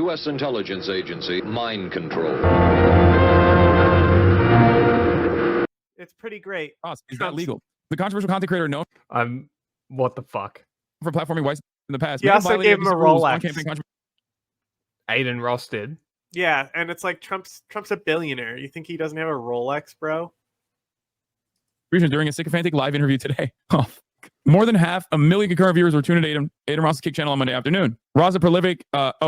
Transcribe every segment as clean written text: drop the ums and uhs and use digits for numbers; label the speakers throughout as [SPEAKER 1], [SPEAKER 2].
[SPEAKER 1] U.S. intelligence agency, mind control.
[SPEAKER 2] It's pretty great.
[SPEAKER 3] Is that legal? The controversial content creator known
[SPEAKER 2] what the fuck?
[SPEAKER 3] for platforming whites in the past.
[SPEAKER 2] He also gave him a Rolex.
[SPEAKER 4] Adin Ross did.
[SPEAKER 2] Yeah, and it's like Trump's a billionaire. You think he doesn't have a Rolex, bro?
[SPEAKER 3] During a sycophantic live interview today. Oh, more than 500,000 concurrent viewers were tuned in Adin Ross's Kick channel on Monday afternoon. Ross, a prolific,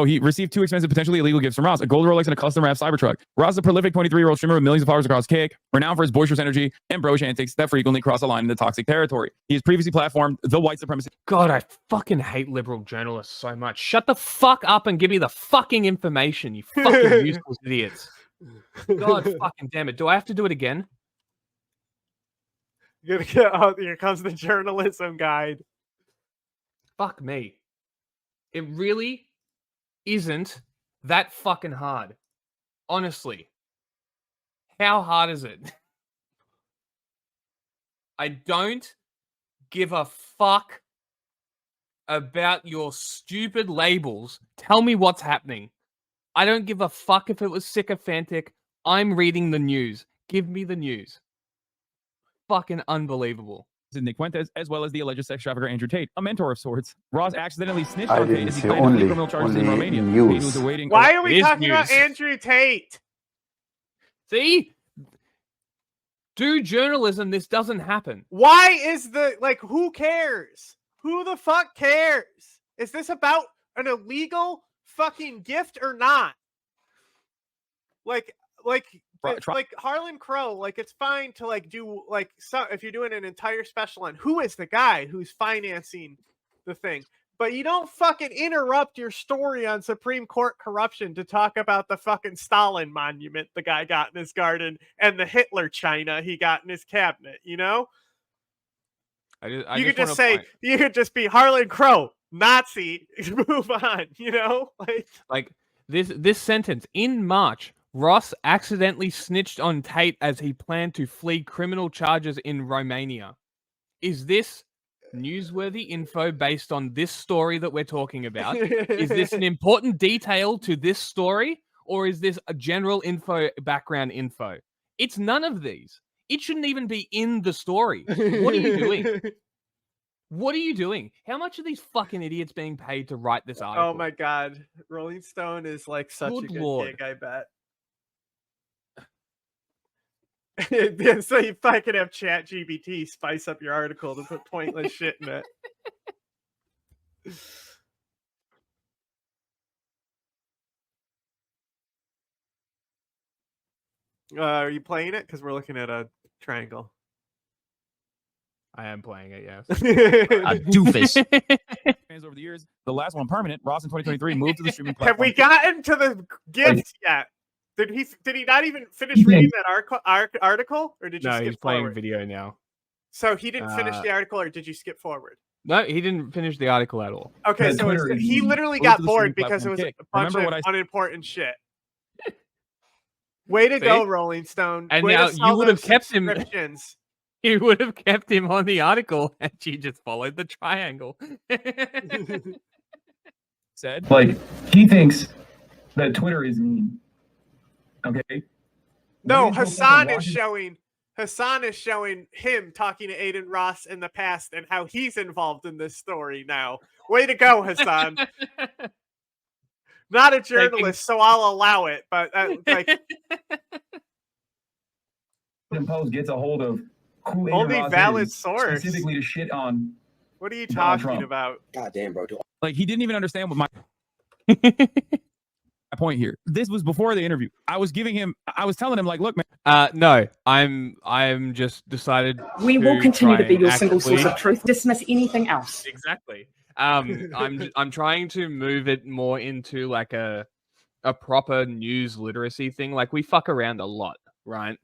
[SPEAKER 3] he received 2 expensive, potentially illegal gifts from Ross, a gold Rolex and a custom wrapped Cybertruck. Ross is a prolific 23-year-old streamer with millions of followers across Kick, renowned for his boisterous energy and bro antics that frequently cross the line into toxic territory. He has previously platformed the white supremacy.
[SPEAKER 4] God, I fucking hate liberal journalists so much. Shut the fuck up and give me the fucking information, you fucking useless idiots. God fucking damn it. Do I have to do it again?
[SPEAKER 2] You're gonna get, oh, here comes the journalism guide.
[SPEAKER 4] Fuck me. It really isn't that fucking hard. Honestly. How hard is it? I don't give a fuck about your stupid labels. Tell me what's happening. I don't give a fuck if it was sycophantic. I'm reading the news. Give me the news. Fucking unbelievable.
[SPEAKER 3] Nick Fuentes, as well as the alleged sex trafficker Andrew Tate, a mentor of sorts. Ross accidentally snitched on Tate as he claimed criminal charges in Romania. Tate was awaiting.
[SPEAKER 2] Why are we talking about Andrew Tate?
[SPEAKER 4] See? Do journalism, this doesn't happen.
[SPEAKER 2] Why is who cares? Who the fuck cares? Is this about an illegal fucking gift or not? Like Harlan Crow, it's fine to do if you're doing an entire special on who is the guy who's financing the thing, but you don't fucking interrupt your story on Supreme Court corruption to talk about the fucking Stalin monument the guy got in his garden and the Hitler China he got in his cabinet. You know, you could just be Harlan Crow, Nazi, move on. You know,
[SPEAKER 4] this sentence in March. Ross accidentally snitched on Tate as he planned to flee criminal charges in Romania. Is this newsworthy info based on this story that we're talking about? Is this an important detail to this story? Or is this a general background info? It's none of these. It shouldn't even be in the story. What are you doing? What are you doing? How much are these fucking idiots being paid to write this article?
[SPEAKER 2] Oh my God. Rolling Stone is such a good gig, I bet. So you fucking have ChatGPT spice up your article to put pointless shit in it. Are you playing it? Because we're looking at a triangle.
[SPEAKER 4] I am playing it, yes.
[SPEAKER 3] A doofus. Over the years, the last one permanent, Ross in 2023 moved to the streaming platform.
[SPEAKER 2] Have we gotten to the gifts yet? Did he not even finish reading that article, or did you skip
[SPEAKER 4] he's playing
[SPEAKER 2] forward?
[SPEAKER 4] video now.
[SPEAKER 2] So he didn't finish the article, or did you skip forward?
[SPEAKER 4] No, he didn't finish the article at all.
[SPEAKER 2] Okay, so he literally got bored because it was a bunch of unimportant shit. Way to go, Rolling Stone.
[SPEAKER 4] And now you would have kept him. You would have kept him on the article, and you just followed the triangle.
[SPEAKER 3] Said
[SPEAKER 5] he thinks that Twitter is mean. Okay.
[SPEAKER 2] No, Hassan is showing him talking to Adin Ross in the past and how he's involved in this story now. Way to go, Hassan. Not a journalist, so I'll allow it. But
[SPEAKER 5] Post gets a hold of who
[SPEAKER 2] only valid source
[SPEAKER 5] specifically to shit on.
[SPEAKER 2] What are you talking about?
[SPEAKER 6] God damn, bro.
[SPEAKER 3] He didn't even understand what my point here. This was before the interview. I was telling him look, man.
[SPEAKER 4] No, I'm just decided
[SPEAKER 7] we will continue to be your single source of truth. Dismiss anything else.
[SPEAKER 4] Exactly. I'm trying to move it more into a proper news literacy thing. We fuck around a lot, right?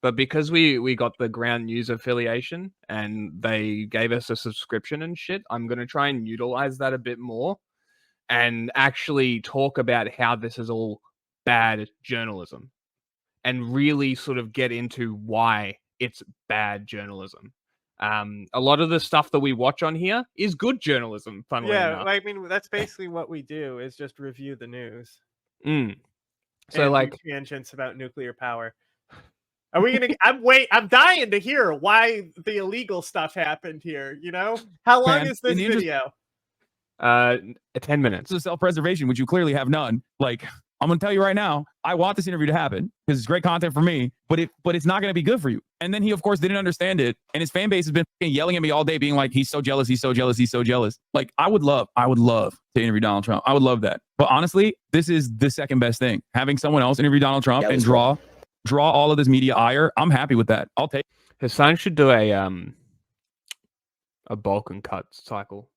[SPEAKER 4] But because we got the Ground News affiliation and they gave us a subscription and shit, I'm gonna try and utilize that a bit more. And actually talk about how this is all bad journalism and really sort of get into why it's bad journalism. A lot of the stuff that we watch on here is good journalism, funnily enough.
[SPEAKER 2] I mean, that's basically what we do is just review the news.
[SPEAKER 4] So
[SPEAKER 2] and
[SPEAKER 4] like,
[SPEAKER 2] do tangents about nuclear power. Are we gonna? I'm dying to hear why the illegal stuff happened here. You know, how long
[SPEAKER 3] Man,
[SPEAKER 2] is this
[SPEAKER 3] in the interest-
[SPEAKER 2] video?
[SPEAKER 4] 10 minutes.
[SPEAKER 3] of self-preservation, which you clearly have none. Like, I'm gonna tell you right now, I want this interview to happen because it's great content for me, but it's not gonna be good for you. And then he, of course, didn't understand it, and his fan base has been yelling at me all day, being like, he's so jealous, he's so jealous, he's so jealous. Like, I would love to interview Donald Trump. I would love that. But honestly, this is the second best thing. Having someone else interview Donald Trump and draw all of this media ire, I'm happy with that. I'll take.
[SPEAKER 4] Hassan should do a bulk and cut cycle.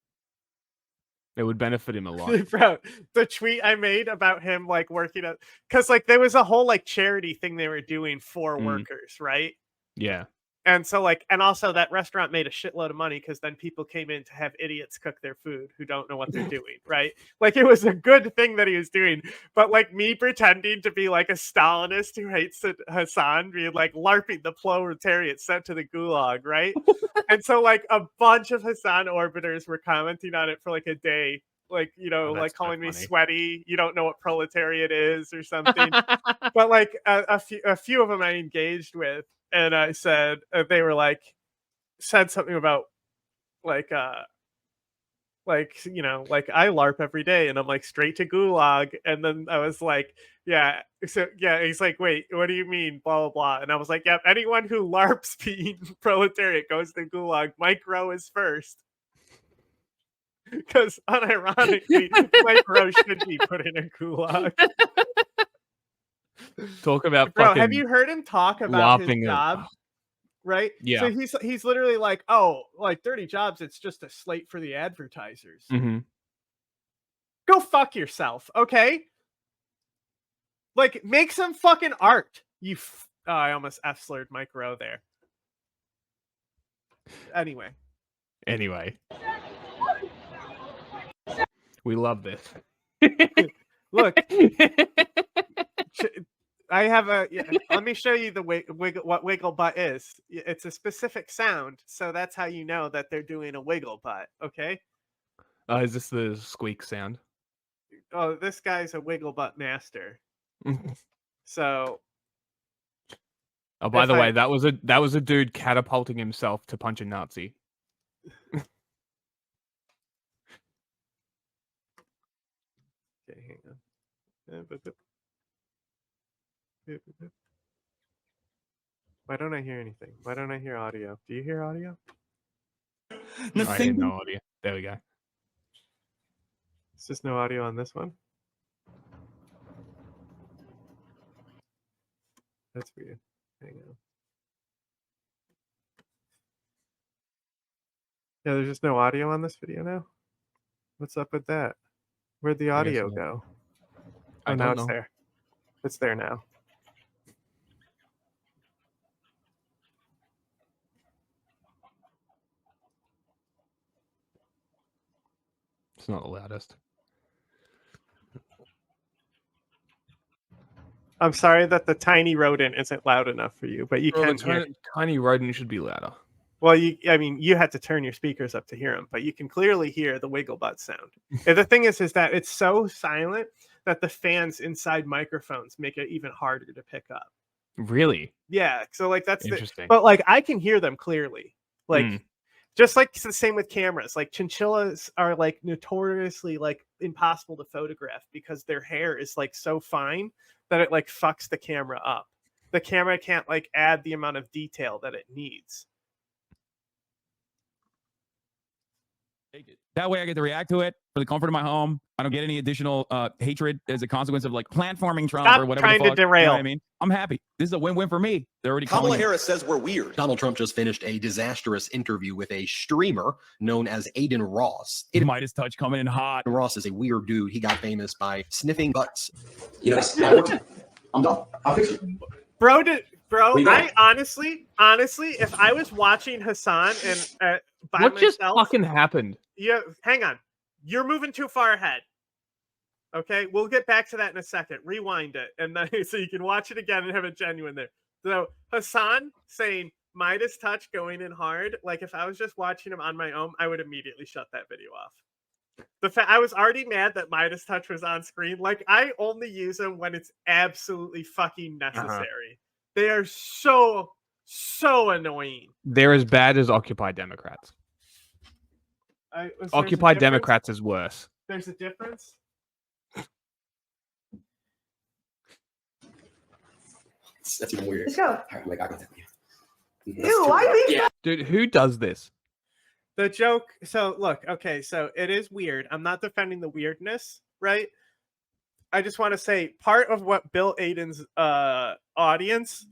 [SPEAKER 4] It would benefit him a lot.
[SPEAKER 2] Bro, the tweet I made about him like working at, because like there was a whole like charity thing they were doing for workers, right?
[SPEAKER 4] Yeah.
[SPEAKER 2] And so like, and also that restaurant made a shitload of money because then people came in to have idiots cook their food who don't know what they're doing, right? Like it was a good thing that he was doing, but like me pretending to be like a Stalinist who hates Hassan, being like LARPing the proletariat sent to the gulag, right? And so like a bunch of Hassan orbiters were commenting on it for like a day, like, you know, like calling me sweaty, you don't know what proletariat is or something. But like a few of them I engaged with. And I said, they were like, said something about like, you know, like I LARP every day and I'm like straight to gulag. And then I was like, yeah. So yeah, he's like, wait, what do you mean? Blah, blah, blah. And I was like, yep, anyone who LARPs being proletariat goes to gulag. Mike Rowe is first. Because unironically, Mike Rowe should be put in a gulag.
[SPEAKER 4] Talk about
[SPEAKER 2] Bro,
[SPEAKER 4] fucking
[SPEAKER 2] have you heard him talk about his job? Right?
[SPEAKER 4] Yeah.
[SPEAKER 2] So he's literally like, oh, like 30 jobs, it's just a slate for the advertisers.
[SPEAKER 4] Mm-hmm.
[SPEAKER 2] Go fuck yourself, okay? Like, make some fucking art. Oh, I almost F-slurred Mike Rowe there. Anyway.
[SPEAKER 4] We love this.
[SPEAKER 2] Look. I have a. Yeah, let me show you the what wiggle butt is. It's a specific sound, so that's how you know that they're doing a wiggle butt. Okay.
[SPEAKER 4] Is this the squeak sound?
[SPEAKER 2] Oh, this guy's a wiggle butt master. So.
[SPEAKER 4] Oh, by the way, that was a dude catapulting himself to punch a Nazi.
[SPEAKER 2] Okay, hang on. Why don't I hear anything? Why don't I hear audio? Do you hear audio?
[SPEAKER 4] I hear no audio. There we go.
[SPEAKER 2] Is just no audio on this one? That's weird. Hang on. Yeah, there's just no audio on this video now? What's up with that? Where'd the audio go? Oh, now it's there. It's there now.
[SPEAKER 4] It's not the loudest.
[SPEAKER 2] I'm sorry that the tiny rodent isn't loud enough for you, but you can hear.
[SPEAKER 4] Tiny rodent should be louder.
[SPEAKER 2] Well, I mean, you had to turn your speakers up to hear them, but you can clearly hear the wiggle butt sound. And the thing is that it's so silent that the fans inside microphones make it even harder to pick up.
[SPEAKER 4] Really?
[SPEAKER 2] Yeah. So like that's
[SPEAKER 4] interesting.
[SPEAKER 2] But like I can hear them clearly. Like just like it's the same with cameras. Like chinchillas are like notoriously like impossible to photograph because their hair is like so fine that it like fucks the camera up. The camera can't like add the amount of detail that it needs.
[SPEAKER 3] That way I get to react to it for the comfort of my home. I don't get any additional hatred as a consequence of like platforming Trump or whatever.
[SPEAKER 2] Trying
[SPEAKER 3] the fuck,
[SPEAKER 2] to derail.
[SPEAKER 3] You know what I mean, I'm happy. This is a win-win for me. They're already
[SPEAKER 6] Kamala Harris says we're weird. Donald Trump just finished a disastrous interview with a streamer known as Adin Ross.
[SPEAKER 3] Midas touch coming in hot.
[SPEAKER 6] Ross is a weird dude. He got famous by sniffing butts.
[SPEAKER 5] Yes, I'm done. I'll fix it.
[SPEAKER 2] Bro, I honestly, if I was watching Hassan and by
[SPEAKER 4] what
[SPEAKER 2] myself,
[SPEAKER 4] just fucking happened?
[SPEAKER 2] Yeah, hang on. You're moving too far ahead. Okay, we'll get back to that in a second. Rewind it, and then so you can watch it again and have it genuine there. So Hassan saying Midas touch going in hard. Like if I was just watching him on my own, I would immediately shut that video off. I was already mad that Midas Touch was on screen. Like, I only use them when it's absolutely fucking necessary. They are so annoying.
[SPEAKER 4] They're as bad as Occupy Democrats. Occupy Democrats is worse.
[SPEAKER 2] There's a difference.
[SPEAKER 8] That's even weird.
[SPEAKER 7] Let's go.
[SPEAKER 8] All right, like, I got that.
[SPEAKER 7] Ew, why we?
[SPEAKER 8] Yeah.
[SPEAKER 4] Dude, who does this?
[SPEAKER 2] The joke. So look, okay, so it is weird. I'm not defending the weirdness, right? I just want to say part of what built Adin's audience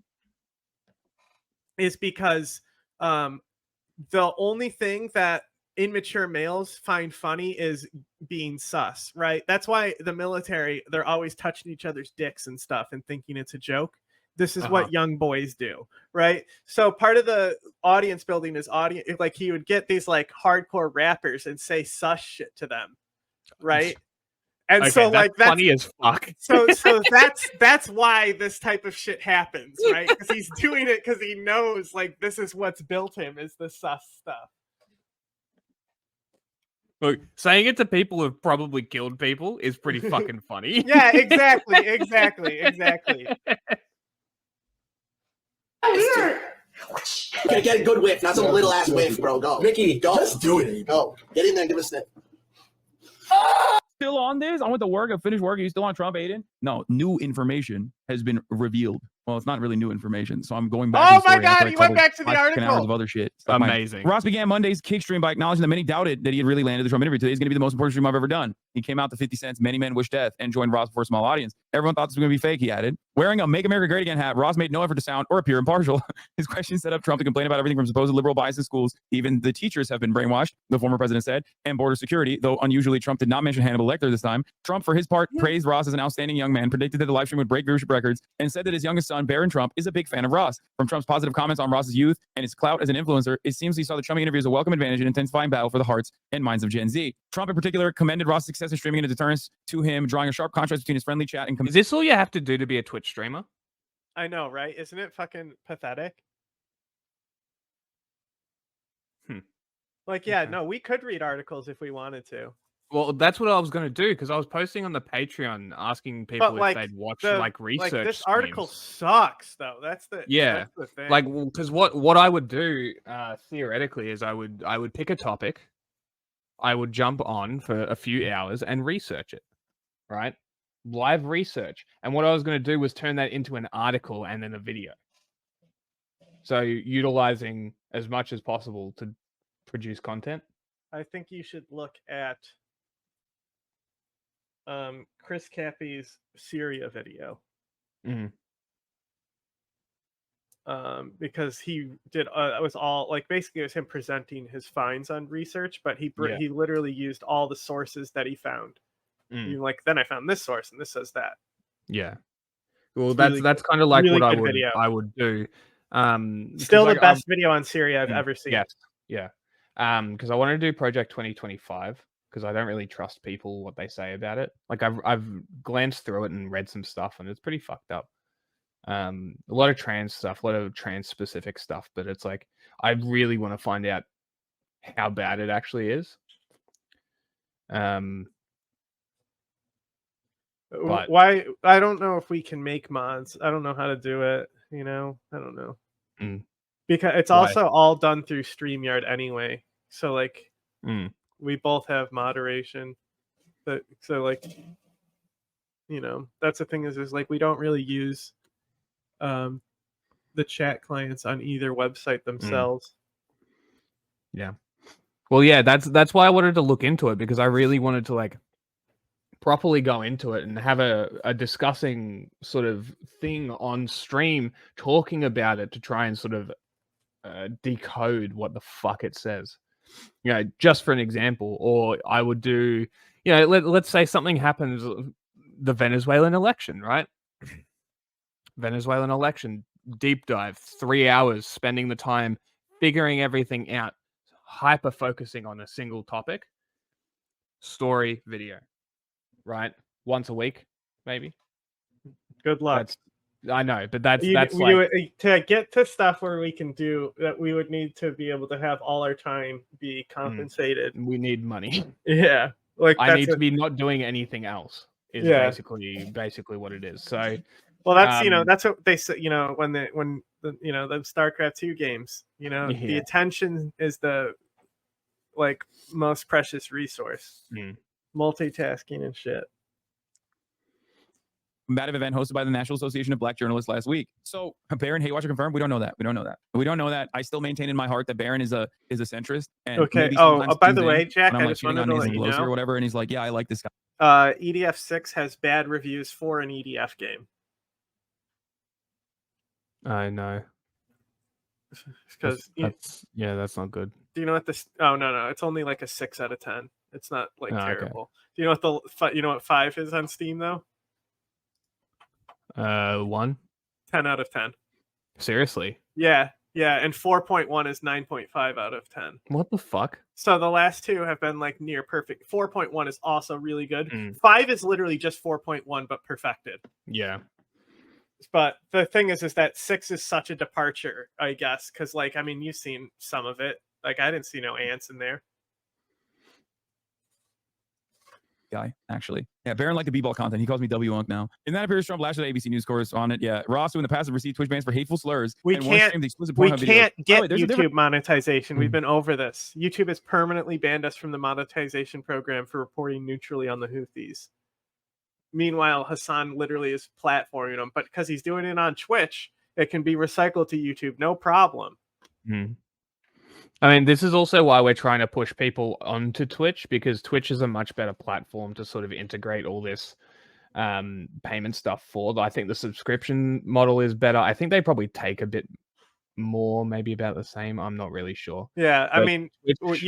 [SPEAKER 2] is because the only thing that immature males find funny is being sus, right? That's why the military, they're always touching each other's dicks and stuff and thinking it's a joke. This is what young boys do, right? So part of the audience building is audience, like he would get these like hardcore rappers and say sus shit to them, right? And
[SPEAKER 4] Okay,
[SPEAKER 2] so like that's
[SPEAKER 4] funny as fuck.
[SPEAKER 2] So that's why this type of shit happens, right? Because he's doing it because he knows like this is what's built him is the sus stuff.
[SPEAKER 4] Look, saying it to people who've probably killed people is pretty fucking funny.
[SPEAKER 2] Yeah, exactly.
[SPEAKER 7] Weird.
[SPEAKER 8] Okay, get a good whiff, not some little ass whiff, bro. Go. Mickey, go. Just do it. Go. Get in there and give us that.
[SPEAKER 3] Still on this? I went to work. I finished work. Are you still on Trump, Adin? No, new information has been revealed. Well, it's not really new information, so I'm going back.
[SPEAKER 2] Oh
[SPEAKER 3] to the
[SPEAKER 2] my
[SPEAKER 3] story after
[SPEAKER 2] God,
[SPEAKER 3] I
[SPEAKER 2] he went
[SPEAKER 3] covered
[SPEAKER 2] back to the
[SPEAKER 3] 5
[SPEAKER 2] article.
[SPEAKER 3] hours of other shit.
[SPEAKER 4] Amazing.
[SPEAKER 3] Ross began Monday's kick stream by acknowledging that many doubted that he had really landed the Trump interview. Today is going to be the most important stream I've ever done. He came out to 50 Cent's Many Men Wish Death and joined Ross before a small audience. Everyone thought this was going to be fake, he added. Wearing a Make America Great Again hat, Ross made no effort to sound or appear impartial. His questions set up Trump to complain about everything from supposed liberal bias in schools. Even the teachers have been brainwashed, the former president said, and border security, though unusually Trump did not mention Hannibal Lecter this time. Trump, for his part, praised Ross as an outstanding young man, predicted that the live stream would break viewership records, and said that his youngest son, Barron Trump, is a big fan of Ross. From Trump's positive comments on Ross's youth and his clout as an influencer, it seems he saw the Trump interview as a welcome advantage in intensifying battle for the hearts and minds of Gen Z. Trump, in particular, commended Ross' success in streaming and a deterrence to him, drawing a sharp contrast between his friendly chat and...
[SPEAKER 4] Is this all you have to do to be a Twitch streamer?
[SPEAKER 2] I know, right? Isn't it fucking pathetic? Like, yeah,
[SPEAKER 4] Okay.
[SPEAKER 2] no, we could read articles if we wanted to.
[SPEAKER 4] Well, that's what I was going to do because I was posting on the Patreon asking people
[SPEAKER 2] But, like,
[SPEAKER 4] if they'd watch
[SPEAKER 2] the-
[SPEAKER 4] like research.
[SPEAKER 2] Like this
[SPEAKER 4] streams.
[SPEAKER 2] article sucks, though. That's the
[SPEAKER 4] Yeah,
[SPEAKER 2] that's the thing.
[SPEAKER 4] like because what I would do theoretically is I would pick a topic, I would jump on for a few hours and research it, right? Live research, and what I was going to do was turn that into an article and then a video. So utilizing as much as possible to produce content.
[SPEAKER 2] I think you should look at Chris Cappy's Syria video.
[SPEAKER 4] Mhm.
[SPEAKER 2] Because he did it was all like basically it was him presenting his finds on research, but he literally used all the sources that he found. Even like then I found this source and this says that.
[SPEAKER 4] Yeah. Well,
[SPEAKER 2] It's
[SPEAKER 4] that's
[SPEAKER 2] really
[SPEAKER 4] that's kind of like
[SPEAKER 2] really
[SPEAKER 4] what
[SPEAKER 2] good video.
[SPEAKER 4] I would do. 'Cause,
[SPEAKER 2] Still
[SPEAKER 4] like,
[SPEAKER 2] the best video on Syria I've ever seen.
[SPEAKER 4] Yes. Yeah. Because I want to do Project 2025 because I don't really trust people what they say about it. Like I've glanced through it and read some stuff and it's pretty fucked up. A lot of trans stuff, a lot of trans specific stuff, but it's like I really want to find out how bad it actually is. But-
[SPEAKER 2] Why I don't know if we can make mods. I don't know how to do it, I don't know. Because it's
[SPEAKER 4] Why?
[SPEAKER 2] also all done through StreamYard anyway. So like we both have moderation. But so like that's the thing is like we don't really use the chat clients on either website themselves.
[SPEAKER 4] Yeah. Well, yeah, that's why I wanted to look into it because I really wanted to like properly go into it and have a discussing sort of thing on stream talking about it to try and sort of decode what the fuck it says. Just for an example, or I would do, let's say something happens, the Venezuelan election, right? Venezuelan election, deep dive, 3 hours, spending the time figuring everything out, hyper focusing on a single topic, story, video, right? Once a week, maybe.
[SPEAKER 2] Good luck.
[SPEAKER 4] I know, but that's
[SPEAKER 2] to get to stuff where we can do that, we would need to be able to have all our time be compensated.
[SPEAKER 4] We need money.
[SPEAKER 2] Yeah. Like
[SPEAKER 4] I
[SPEAKER 2] that's
[SPEAKER 4] need
[SPEAKER 2] a-
[SPEAKER 4] to be not doing anything else. Is
[SPEAKER 2] Yeah.
[SPEAKER 4] basically what it is. So
[SPEAKER 2] Well, that's
[SPEAKER 4] Um,
[SPEAKER 2] that's what they say. When the the StarCraft 2 games, the
[SPEAKER 4] Yeah.
[SPEAKER 2] attention is the most precious resource.
[SPEAKER 4] Mm.
[SPEAKER 2] Multitasking and shit.
[SPEAKER 3] combative event hosted by the National Association of Black Journalists last week. So Baron Haywatcher confirmed. We don't know that. We don't know that. I still maintain in my heart that Baron is a centrist. And
[SPEAKER 2] Okay.
[SPEAKER 3] maybe
[SPEAKER 2] Oh,
[SPEAKER 3] sometimes
[SPEAKER 2] by
[SPEAKER 3] tunes
[SPEAKER 2] the way,
[SPEAKER 3] in
[SPEAKER 2] Jack,
[SPEAKER 3] when I'm
[SPEAKER 2] I
[SPEAKER 3] like
[SPEAKER 2] just
[SPEAKER 3] shitting
[SPEAKER 2] wanted
[SPEAKER 3] on
[SPEAKER 2] to
[SPEAKER 3] his
[SPEAKER 2] let you
[SPEAKER 3] Pelosi or
[SPEAKER 2] know.
[SPEAKER 3] whatever, and he's like, "Yeah, I like this guy."
[SPEAKER 2] EDF 6 has bad reviews for an EDF game
[SPEAKER 4] I know.
[SPEAKER 2] because
[SPEAKER 4] That's not good.
[SPEAKER 2] do you know what this? Oh no, it's only like a 6 out of 10. It's not like
[SPEAKER 4] Oh, okay.
[SPEAKER 2] terrible. Do you know what 5 is on Steam though?
[SPEAKER 4] 1.
[SPEAKER 2] 10 out of 10.
[SPEAKER 4] Seriously?
[SPEAKER 2] Yeah, and 4.1 is 9.5 out of 10.
[SPEAKER 4] What the fuck?
[SPEAKER 2] So the last two have been like near perfect. 4.1 is also really good.
[SPEAKER 4] Mm.
[SPEAKER 2] 5 is literally just 4.1 but perfected.
[SPEAKER 4] Yeah.
[SPEAKER 2] But the thing is that 6 is such a departure, I guess, because you've seen some of it. Like I didn't see no ants in there.
[SPEAKER 3] Guy, actually. Yeah, Baron liked the b-ball content. He calls me W-Unk now. In that appears Trump lashed at ABC News correspondent. Yeah, Ross, who in the past have received Twitch bans for hateful slurs.
[SPEAKER 2] We
[SPEAKER 3] and once
[SPEAKER 2] can't-
[SPEAKER 3] streamed explicit
[SPEAKER 2] We
[SPEAKER 3] Pornhub videos.
[SPEAKER 2] can't get
[SPEAKER 3] wait, there's a
[SPEAKER 2] YouTube
[SPEAKER 3] different-
[SPEAKER 2] monetization. We've
[SPEAKER 3] Mm.
[SPEAKER 2] been over this. YouTube has permanently banned us from the monetization program for reporting neutrally on the Houthis. Meanwhile, Hassan literally is platforming them, but because he's doing it on Twitch, it can be recycled to YouTube, no problem.
[SPEAKER 4] Mm. I mean, this is also why we're trying to push people onto Twitch, because Twitch is a much better platform to sort of integrate all this payment stuff for. I think the subscription model is better. I think they probably take a bit more, maybe about the same. I'm not really sure.
[SPEAKER 2] Yeah, I
[SPEAKER 4] But
[SPEAKER 2] mean,
[SPEAKER 4] Twitch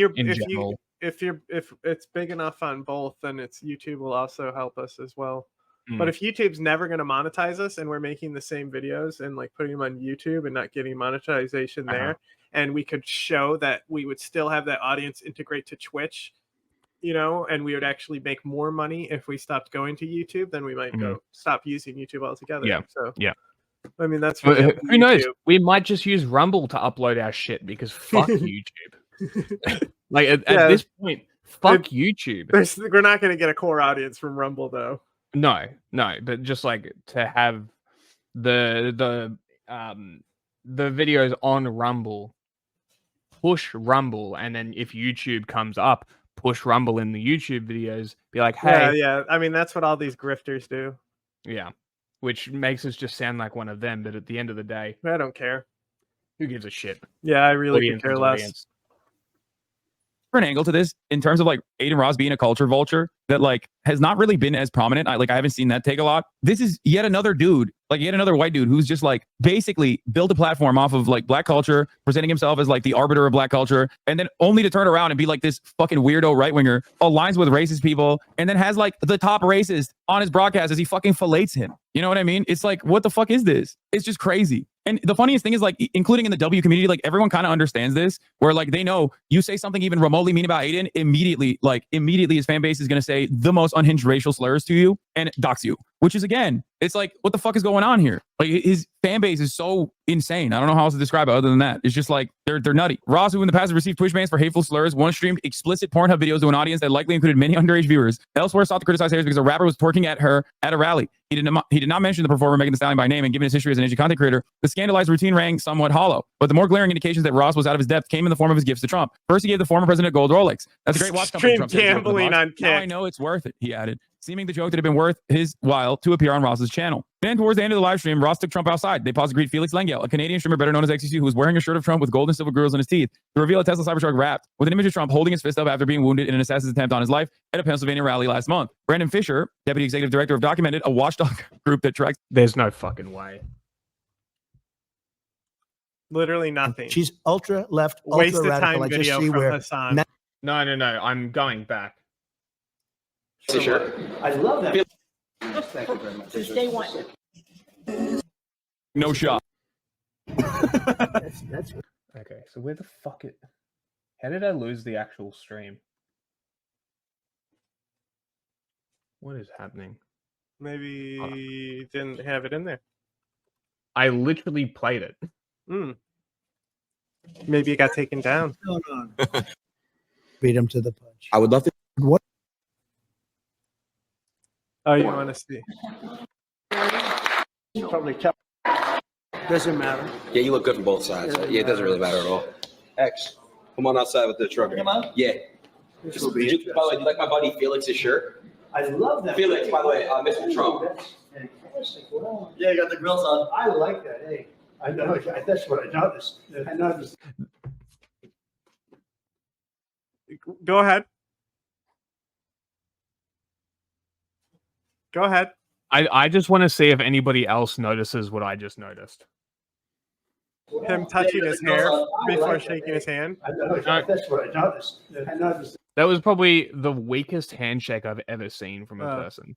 [SPEAKER 2] if it's big enough on both, then YouTube will also help us as well.
[SPEAKER 4] Mm.
[SPEAKER 2] But if YouTube's never going to monetize us and we're making the same videos and like putting them on YouTube and not getting monetization there, and we could show that we would still have that audience integrate to Twitch, and we would actually make more money if we stopped going to YouTube, then we might go stop using YouTube altogether.
[SPEAKER 4] Yeah.
[SPEAKER 2] So
[SPEAKER 4] Yeah.
[SPEAKER 2] I mean, that's
[SPEAKER 4] Well,
[SPEAKER 2] really up to
[SPEAKER 4] who knows?
[SPEAKER 2] YouTube.
[SPEAKER 4] We might just use Rumble to upload our shit, because fuck YouTube. Like at
[SPEAKER 2] Yeah.
[SPEAKER 4] this point, fuck YouTube.
[SPEAKER 2] We're not going to get a core audience from Rumble though.
[SPEAKER 4] No, but just like to have the videos on Rumble, push Rumble, and then if YouTube comes up, push Rumble in the YouTube videos. Be like, hey,
[SPEAKER 2] Yeah. I mean, that's what all these grifters do.
[SPEAKER 4] yeah, which makes us just sound like one of them. But at the end of the day,
[SPEAKER 2] I don't care.
[SPEAKER 4] who gives a shit?
[SPEAKER 2] Yeah, I really
[SPEAKER 4] Audience
[SPEAKER 2] could care
[SPEAKER 4] is
[SPEAKER 2] less.
[SPEAKER 4] audience.
[SPEAKER 3] different angle to this in terms of like Adin Ross being a culture vulture that like has not really been as prominent. I haven't seen that take a lot. This is yet another dude, like yet another white dude who's just like basically built a platform off of like black culture, presenting himself as like the arbiter of black culture, and then only to turn around and be like this fucking weirdo right winger, aligns with racist people, and then has like the top racist on his broadcast as he fucking fillets him. You know what I mean? It's like, what the fuck is this? It's just crazy. And the funniest thing is like, including in the W community, like everyone kind of understands this, where like they know you say something even remotely mean about Adin, immediately his fan base is going to say the most unhinged racial slurs to you and dox you, which is again, it's like, what the fuck is going on here? Like his fan base is so insane. I don't know how else to describe it other than that. It's just like, they're nutty. Ross, who in the past has received Twitch bans for hateful slurs, once streamed explicit Pornhub videos to an audience that likely included many underage viewers. Elsewhere sought to criticize Harris because a rapper was twerking at her at a rally. He did not mention the performer Megan Thee Stallion by name, and given his history as an edgy content creator, the scandalized routine rang somewhat hollow. But the more glaring indications that Ross was out of his depth came in the form of his gifts to Trump. First, he gave the former president a gold Rolex. That's a great watch company.
[SPEAKER 2] Stream gambling on Kick.
[SPEAKER 3] Now I know it's worth it, he added, seeming the joke that had been worth his while to appear on Ross's channel. Then towards the end of the live stream, Ross took Trump outside. They paused to greet Felix Lengel, a Canadian streamer better known as XCC, who was wearing a shirt of Trump with gold and silver grills in his teeth, to reveal a Tesla Cybertruck wrapped with an image of Trump holding his fist up after being wounded in an assassin's attempt on his life at a Pennsylvania rally last month. Brandon Fisher, deputy executive director of Documented, a watchdog group that tracks.
[SPEAKER 4] There's no fucking way.
[SPEAKER 2] Literally nothing.
[SPEAKER 9] She's ultra left,
[SPEAKER 2] Waste
[SPEAKER 9] ultra
[SPEAKER 2] of
[SPEAKER 9] radical.
[SPEAKER 2] time
[SPEAKER 9] I just
[SPEAKER 2] video
[SPEAKER 9] see
[SPEAKER 2] from
[SPEAKER 9] where
[SPEAKER 2] Hassan.
[SPEAKER 4] No. I'm going back.
[SPEAKER 8] Sure.
[SPEAKER 7] I love that. Thank you very much. Since day one.
[SPEAKER 3] No shot.
[SPEAKER 9] that's
[SPEAKER 4] Okay, so where the fuck it? How did I lose the actual stream? What is happening?
[SPEAKER 2] Maybe you didn't have it in there.
[SPEAKER 4] I literally played it.
[SPEAKER 2] Maybe it got taken down.
[SPEAKER 9] going on. Beat him to the punch.
[SPEAKER 8] I would love to.
[SPEAKER 2] Oh, you want to see?
[SPEAKER 9] Probably tell. Doesn't matter.
[SPEAKER 10] Yeah, you look good from both sides. Yeah, it doesn't really matter at all. X, come on outside with the truck. Come on. Yeah. By the way, do you like my buddy Felix's shirt?
[SPEAKER 9] I love that.
[SPEAKER 10] Felix, by the way, Mr. Trump.
[SPEAKER 9] Yeah, you got the grills on. I like that. Hey, I know. That's what I noticed. I noticed.
[SPEAKER 2] Go ahead. Go ahead.
[SPEAKER 4] I just want to see if anybody else notices what I just noticed.
[SPEAKER 2] Him touching his hair before shaking his hand.
[SPEAKER 9] I know. That's what I noticed. I noticed.
[SPEAKER 4] That was probably the weakest handshake I've ever seen from a person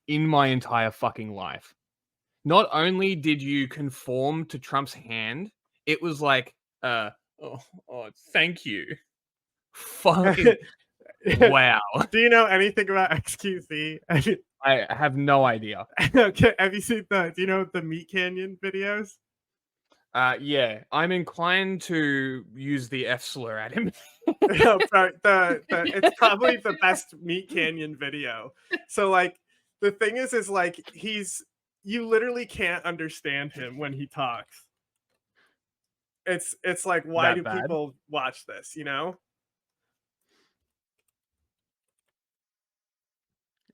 [SPEAKER 4] in my entire fucking life. Not only did you conform to Trump's hand, it was like, thank you. Fucking wow.
[SPEAKER 2] Do you know anything about XQC?
[SPEAKER 4] I have no idea.
[SPEAKER 2] Okay, have you seen do you know the Meat Canyon videos?
[SPEAKER 4] Yeah, I'm inclined to use the F slur at him.
[SPEAKER 2] No, it's probably the best Meat Canyon video. So like the thing is like you literally can't understand him when he talks. It's like, why do people watch this, you know?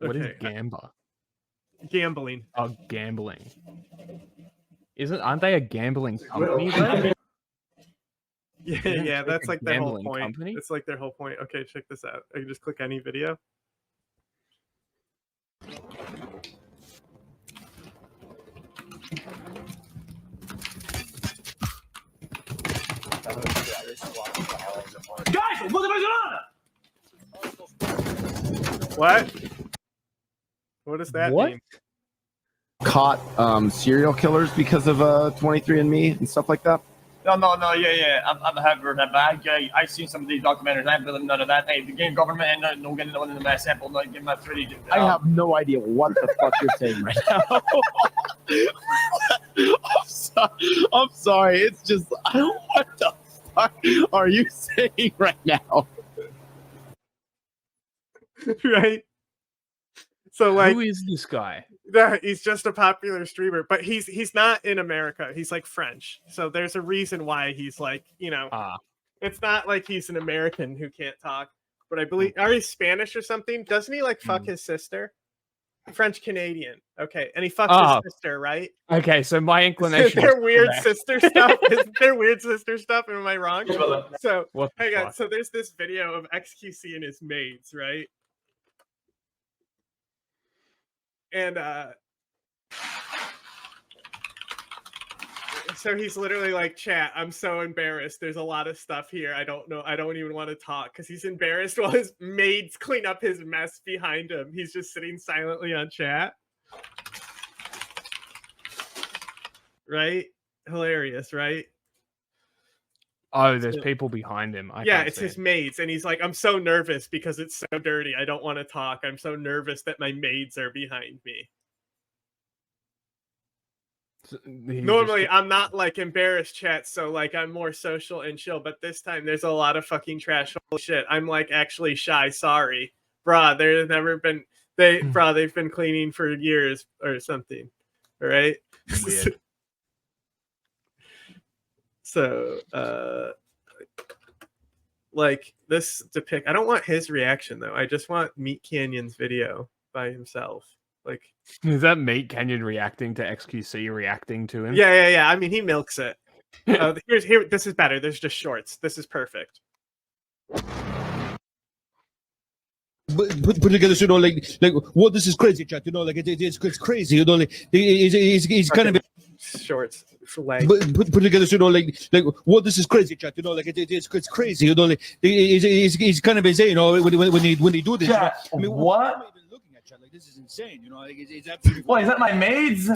[SPEAKER 4] What is
[SPEAKER 2] gambling?
[SPEAKER 4] Oh, gambling. Aren't they a gambling company though?
[SPEAKER 2] Yeah, that's like their whole point.
[SPEAKER 4] Company?
[SPEAKER 2] It's like their whole point. Okay, check this out. I can just click any video.
[SPEAKER 9] Guys,
[SPEAKER 2] what? What does that mean?
[SPEAKER 11] Caught serial killers because of 23andMe and stuff like that?
[SPEAKER 9] No, yeah. I'm happy with that, but I've seen some of these documentaries. I believe none of that. Hey, the game government and no getting one in the mass sample, no give my pretty.
[SPEAKER 11] I have no idea what the fuck you're saying right now. I'm sorry. It's just, what the fuck are you saying right now?
[SPEAKER 2] Right? So like,
[SPEAKER 4] who is this guy?
[SPEAKER 2] He's just a popular streamer, but he's not in America. He's like French. So there's a reason why he's like, you know, it's not like he's an American who can't talk, but I believe, are he Spanish or something? Doesn't he like fuck his sister? French Canadian. Okay. And he fucks his sister, right?
[SPEAKER 4] Okay. So my inclination.
[SPEAKER 2] Their weird sister stuff. Is their weird sister stuff? Am I wrong? So hang on. So there's this video of XQC and his maids, right? And so he's literally like, chat, I'm so embarrassed. There's a lot of stuff here. I don't know. I don't even want to talk because he's embarrassed while his maids clean up his mess behind him. He's just sitting silently on chat. Right? Hilarious, right?
[SPEAKER 4] Oh, there's people behind him.
[SPEAKER 2] Yeah, it's his maids. And he's like, I'm so nervous because it's so dirty. I don't want to talk. I'm so nervous that my maids are behind me. Normally, I'm not like embarrassed, chat. So like, I'm more social and chill. But this time, there's a lot of fucking trash. Holy shit. I'm like actually shy. Sorry. Bruh, there's never been... they've been cleaning for years or something. All right? Weird. So, like this depict, I don't want his reaction though. I just want Meat Canyon's video by himself. Like,
[SPEAKER 4] is that Meat Canyon reacting to XQC reacting to him?
[SPEAKER 2] Yeah. I mean, he milks it. Here. This is better. There's just shorts. This is perfect.
[SPEAKER 12] Put together, you know, like what this is crazy, chat. You know, like it's crazy. You know, like he's kind of
[SPEAKER 2] shorts for leg.
[SPEAKER 12] Put together, you know, like what this is crazy, chat. You know, like it's crazy. You know, like he's kind of insane. You know, when he do this.
[SPEAKER 9] Yeah.
[SPEAKER 12] You know? I mean, what? Am I even looking at, chat? Like this is insane. You know, like it's absolutely.
[SPEAKER 9] What is that? My maids?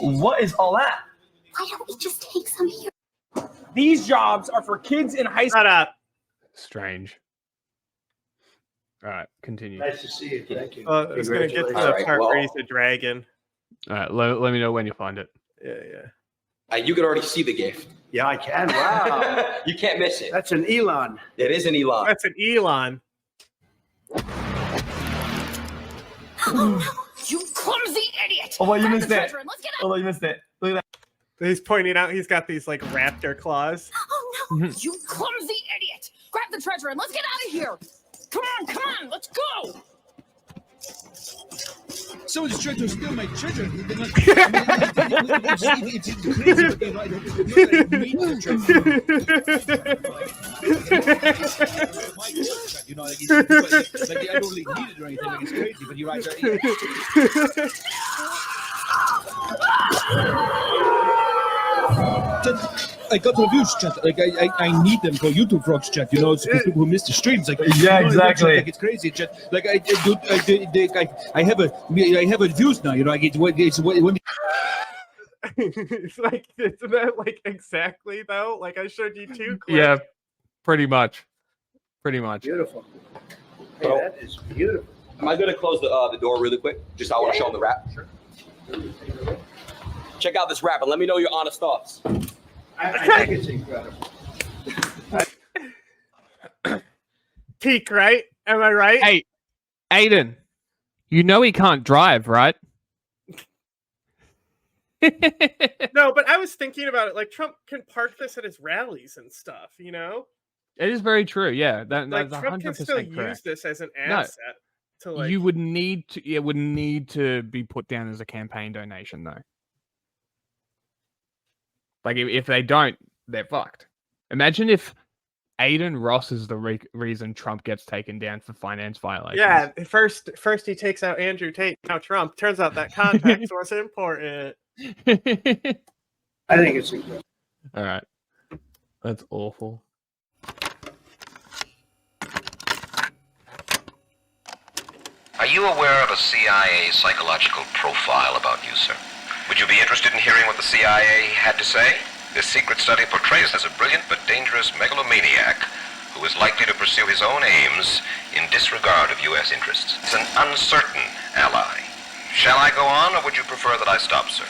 [SPEAKER 9] What is all that?
[SPEAKER 13] Why don't we just take some here?
[SPEAKER 9] These jobs are for kids in high school.
[SPEAKER 2] Shut up.
[SPEAKER 4] Strange. All right, continue.
[SPEAKER 9] Nice to see you. Thank you.
[SPEAKER 2] I was going to get to the part where he's a dragon.
[SPEAKER 4] All right, let me know when you find it.
[SPEAKER 2] Yeah.
[SPEAKER 10] You could already see the gift.
[SPEAKER 14] Yeah, I can. Wow.
[SPEAKER 10] You can't miss it.
[SPEAKER 14] That's an Elon.
[SPEAKER 10] It is an Elon.
[SPEAKER 2] That's an Elon.
[SPEAKER 13] Oh, no. You clumsy idiot!
[SPEAKER 15] Oh, well, you
[SPEAKER 13] Grab
[SPEAKER 15] missed
[SPEAKER 13] the
[SPEAKER 15] it.
[SPEAKER 13] treasure and let's get
[SPEAKER 15] Oh, you missed it. Look at that.
[SPEAKER 2] He's pointing out he's got these like raptor claws.
[SPEAKER 13] Oh no! You clumsy idiot! Grab the treasure and let's get out of here! Come on, let's go!
[SPEAKER 12] Someone's trying to steal my treasure. It's crazy, but you know, I need the treasure. You know, like, I don't really need it or anything. Like, it's crazy, but you're right. I got reviews, chat. Like I need them for YouTube vlogs, chat. You know, it's because people who miss the streams. Like
[SPEAKER 15] yeah, exactly.
[SPEAKER 12] Like it's crazy, chat. Like I have a views now. You know, when
[SPEAKER 2] It's like, isn't that like exactly though? Like I showed you 2 clips.
[SPEAKER 4] Yeah, pretty much.
[SPEAKER 14] Beautiful. Hey, that is beautiful.
[SPEAKER 10] Am I going to close the door really quick? Just I want to show them the wrap. Sure. Check out this wrap and let me know your honest thoughts.
[SPEAKER 14] I think it's incredible.
[SPEAKER 2] Peak, right? Am I right?
[SPEAKER 4] Hey, Adin, you know he can't drive, right?
[SPEAKER 2] No, but I was thinking about it. Like Trump can park this at his rallies and stuff. You know,
[SPEAKER 4] It is very true. Yeah,
[SPEAKER 2] like
[SPEAKER 4] that's
[SPEAKER 2] Trump can
[SPEAKER 4] 100%
[SPEAKER 2] still
[SPEAKER 4] correct.
[SPEAKER 2] use this as an
[SPEAKER 4] No.
[SPEAKER 2] asset to like.
[SPEAKER 4] You would need to. It would need to be put down as a campaign donation, though. Like if they don't, they're fucked. Imagine if Adin Ross is the reason Trump gets taken down for finance violations.
[SPEAKER 2] Yeah, first he takes out Andrew Tate, now Trump. Turns out that context was important.
[SPEAKER 14] I think it's incredible.
[SPEAKER 4] All right, that's awful.
[SPEAKER 16] Are you aware of a CIA psychological profile about you, sir? Would you be interested in hearing what the CIA had to say? This secret study portrays as a brilliant but dangerous megalomaniac who is likely to pursue his own aims in disregard of U.S. interests. He's an uncertain ally. Shall I go on, or would you prefer that I stop, sir?